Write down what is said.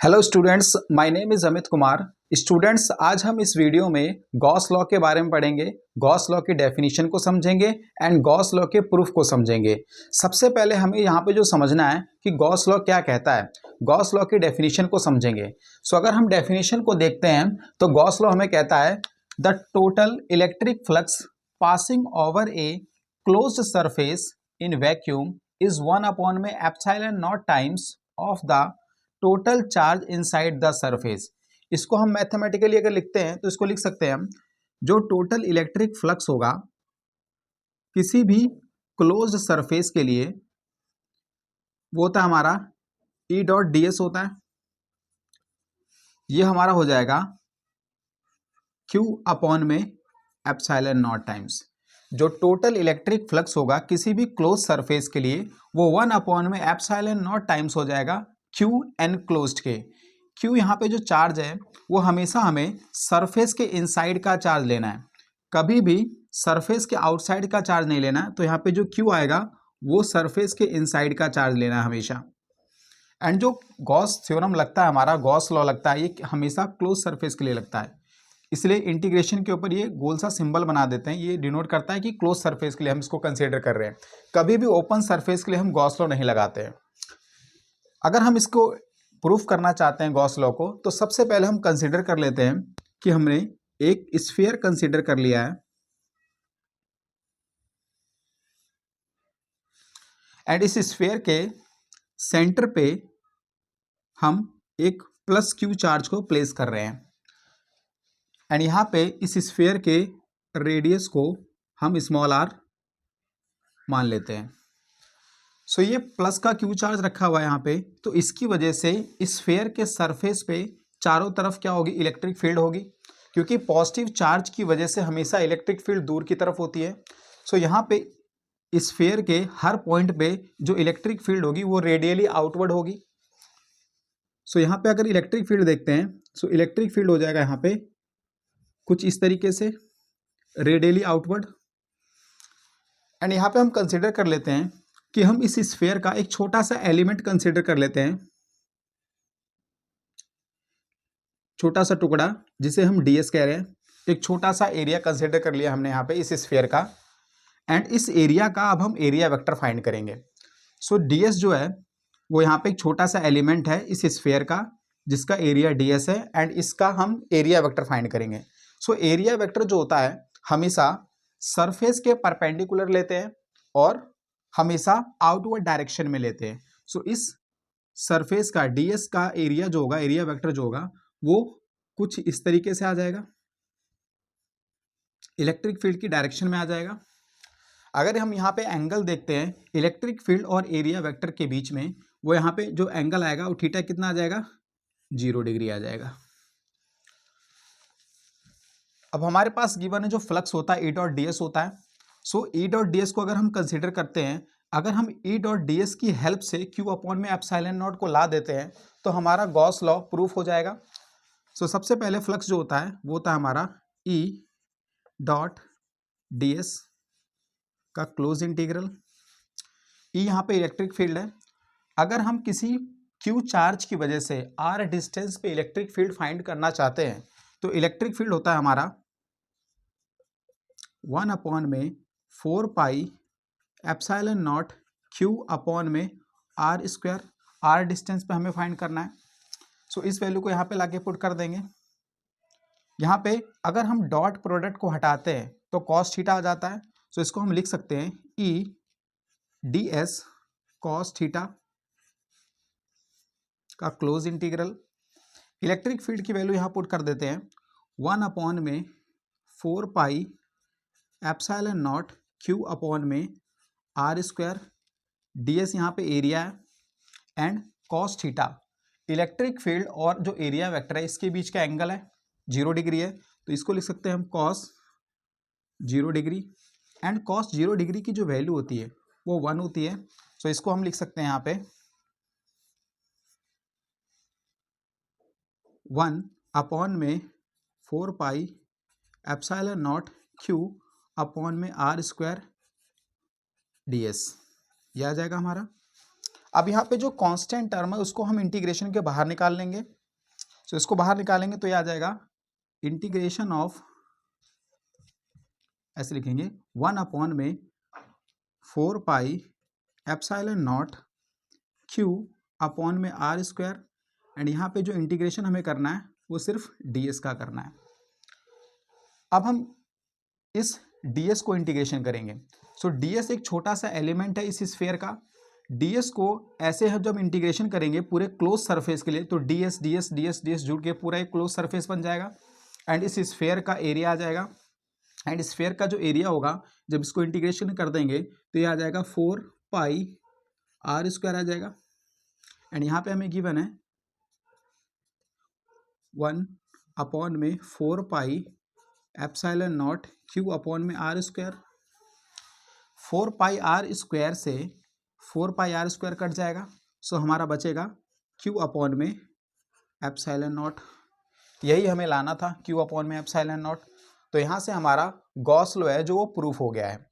Hello students, my name is Amit Kumar. Students, आज हम इस वीडियो में गॉस लॉ के बारे में पढ़ेंगे। गॉस लॉ की डेफिनेशन को समझेंगे एंड गॉस लॉ के प्रूफ को समझेंगे। सबसे पहले हमें यहाँ पे जो समझना है कि गॉस लॉ क्या कहता है। गॉस लॉ की डेफिनेशन को समझेंगे। सो अगर हम डेफिनेशन को देखते हैं तो गॉस लॉ हमें कहता है the total electric flux passing over a closed surface in vacuum is 1 में epsilon not times of the total charge inside the surface. इसको हम मैथमेटिकली अगर लिखते हैं तो इसको लिख सकते हैं हम, जो टोटल इलेक्ट्रिक फ्लक्स होगा किसी भी क्लोज्ड सरफेस के लिए वो होता है हमारा ई डॉट डी एस होता है। ये हमारा हो जाएगा क्यू अपॉन में एप्सिलॉन नॉट टाइम्स। जो टोटल इलेक्ट्रिक फ्लक्स होगा किसी भी क्लोज सरफेस के लिए वो 1 में एप्सिलॉन नॉट टाइम्स हो जाएगा क्यू एन क्लोज्ड के। क्यू यहाँ पे जो चार्ज है वो हमेशा हमें सरफेस के इनसाइड का चार्ज लेना है, कभी भी सरफेस के आउटसाइड का चार्ज नहीं लेना है। तो यहाँ पे जो क्यू आएगा वो सरफेस के इनसाइड का चार्ज लेना है हमेशा। एंड जो गॉस थ्योरम लगता है, हमारा गॉस लॉ लगता है, ये हमेशा क्लोज सरफेस के लिए लगता है। इसलिए इंटीग्रेशन के ऊपर ये गोल सा सिंबल बना देते हैं। ये डिनोट करता है कि क्लोज सरफेस के लिए हम इसको कंसीडर कर रहे हैं। कभी भी ओपन सरफेस के लिए हम गॉस लॉ नहीं लगाते हैं। अगर हम इसको प्रूफ करना चाहते हैं गॉस लॉ को, तो सबसे पहले हम कंसीडर कर लेते हैं कि हमने एक स्फीयर कंसीडर कर लिया है एंड इस स्फीयर के सेंटर पे हम एक प्लस क्यू चार्ज को प्लेस कर रहे हैं एंड यहाँ पे इस स्फीयर के रेडियस को हम स्मॉल आर मान लेते हैं। सो ये प्लस का क्यू चार्ज रखा हुआ है यहाँ पे, तो इसकी वजह से इस स्फीयर के सरफेस पे चारों तरफ क्या होगी, इलेक्ट्रिक फील्ड होगी, क्योंकि पॉजिटिव चार्ज की वजह से हमेशा इलेक्ट्रिक फील्ड दूर की तरफ होती है। सो यहाँ पे इस स्फीयर के हर पॉइंट पे जो इलेक्ट्रिक फील्ड होगी वो रेडियली आउटवर्ड होगी। सो यहाँ पे अगर इलेक्ट्रिक फील्ड देखते हैं, सो इलेक्ट्रिक फील्ड हो जाएगा यहाँ पे कुछ इस तरीके से रेडियली आउटवर्ड। एंड यहाँ पे हम कंसिडर कर लेते हैं कि हम इस स्फीयर का एक छोटा सा एलिमेंट कंसिडर कर लेते हैं, छोटा सा टुकड़ा जिसे हम डीएस कह रहे हैं। एक छोटा सा एरिया कंसिडर कर लिया हमने यहाँ पे इस स्फीयर का, एंड इस एरिया का अब हम एरिया वेक्टर फाइंड करेंगे। सो डीएस जो है वो यहाँ पे एक छोटा सा एलिमेंट है इस स्फीयर का जिसका एरिया डीएस है, एंड इसका हम एरिया वेक्टर फाइंड करेंगे। सो एरिया वेक्टर जो होता है हमेशा सरफेस के परपेंडिकुलर लेते हैं और हमेशा आउटवर्ड डायरेक्शन में लेते हैं। सो इस सरफेस का डीएस का एरिया जो होगा, एरिया वेक्टर जो होगा वो कुछ इस तरीके से आ जाएगा, इलेक्ट्रिक फील्ड की डायरेक्शन में आ जाएगा। अगर हम यहाँ पे एंगल देखते हैं इलेक्ट्रिक फील्ड और एरिया वेक्टर के बीच में, वो यहाँ पे जो एंगल आएगा वो थीटा कितना आ जाएगा, 0 डिग्री आ जाएगा। अब हमारे पास गिवन है जो फ्लक्स होता है ई डॉट डी एस होता है। सो ई डॉट डी एस को अगर हम कंसिडर करते हैं, अगर हम ई डॉट डी एस की हेल्प से क्यू अपॉन में एप्सिलॉन नॉट को ला देते हैं तो हमारा गॉस लॉ प्रूफ हो जाएगा। सो सबसे पहले फ्लक्स जो होता है वो होता है हमारा ई डॉट डी एस का क्लोज इंटीग्रल। ई यहाँ पे इलेक्ट्रिक फील्ड है। अगर हम किसी क्यू चार्ज की वजह से आर डिस्टेंस पे इलेक्ट्रिक फील्ड फाइंड करना चाहते हैं तो इलेक्ट्रिक फील्ड होता है हमारा 1 में 4 pi epsilon not q upon में आर स्क्वायर। आर डिस्टेंस पे हमें फाइंड करना है। सो इस वैल्यू को यहाँ पे लाके पुट कर देंगे। यहाँ पे अगर हम डॉट प्रोडक्ट को हटाते हैं तो कॉस थीटा आ जाता है। सो इसको हम लिख सकते हैं E D S cos theta का क्लोज इंटीग्रल। इलेक्ट्रिक फील्ड की वैल्यू यहाँ पुट कर देते हैं 1 में 4 pi epsilon not q upon में आर स्क्वायर। डी एस यहाँ पे एरिया है and cos theta electric field और जो एरिया वेक्टर है इसके बीच का एंगल है, 0 डिग्री है। तो इसको लिख सकते हैं हम cos 0 degree, and cos 0 degree की जो वैल्यू होती है वो 1 होती है। सो इसको हम लिख सकते हैं यहाँ पे 1 में 4 pi epsilon not q upon में आर स्क्वायर डी एस। यह आ जाएगा हमारा। अब यहाँ पे जो कांस्टेंट टर्म है उसको हम इंटीग्रेशन के बाहर निकाल लेंगे। तो इसको बाहर निकालेंगे तो ये आ जाएगा इंटीग्रेशन ऑफ, ऐसे लिखेंगे 1 में 4 pi epsilon not q upon में आर स्क्वायर, एंड यहाँ पे जो इंटीग्रेशन हमें करना है वो सिर्फ ds का करना है। अब हम इस ds को इंटीग्रेशन करेंगे। सो ds एक छोटा सा एलिमेंट है इस स्फीयर का। ds को ऐसे हम जब इंटीग्रेशन करेंगे पूरे क्लोज सरफेस के लिए तो ds ds ds ds जुड़ के पूरा एक क्लोज सरफेस बन जाएगा, एंड इस स्फीयर का एरिया आ जाएगा। एंड स्फीयर का जो एरिया होगा जब इसको इंटीग्रेशन कर देंगे तो ये आ जाएगा 4 पाई आर स्क्वायर आ जाएगा, एंड यहाँ पे हमें गिवन है 1 अपॉन में 4 pi epsilon not q upon में r square. 4 pi r square से 4 पाई आर स्क्वायर कट जाएगा, सो हमारा बचेगा क्यू अपॉन में एप्सिलॉन नॉट। यही हमें लाना था, क्यू अपॉन में एप्सिलॉन नॉट। तो यहाँ से हमारा गॉस लॉ है जो वो प्रूफ हो गया है।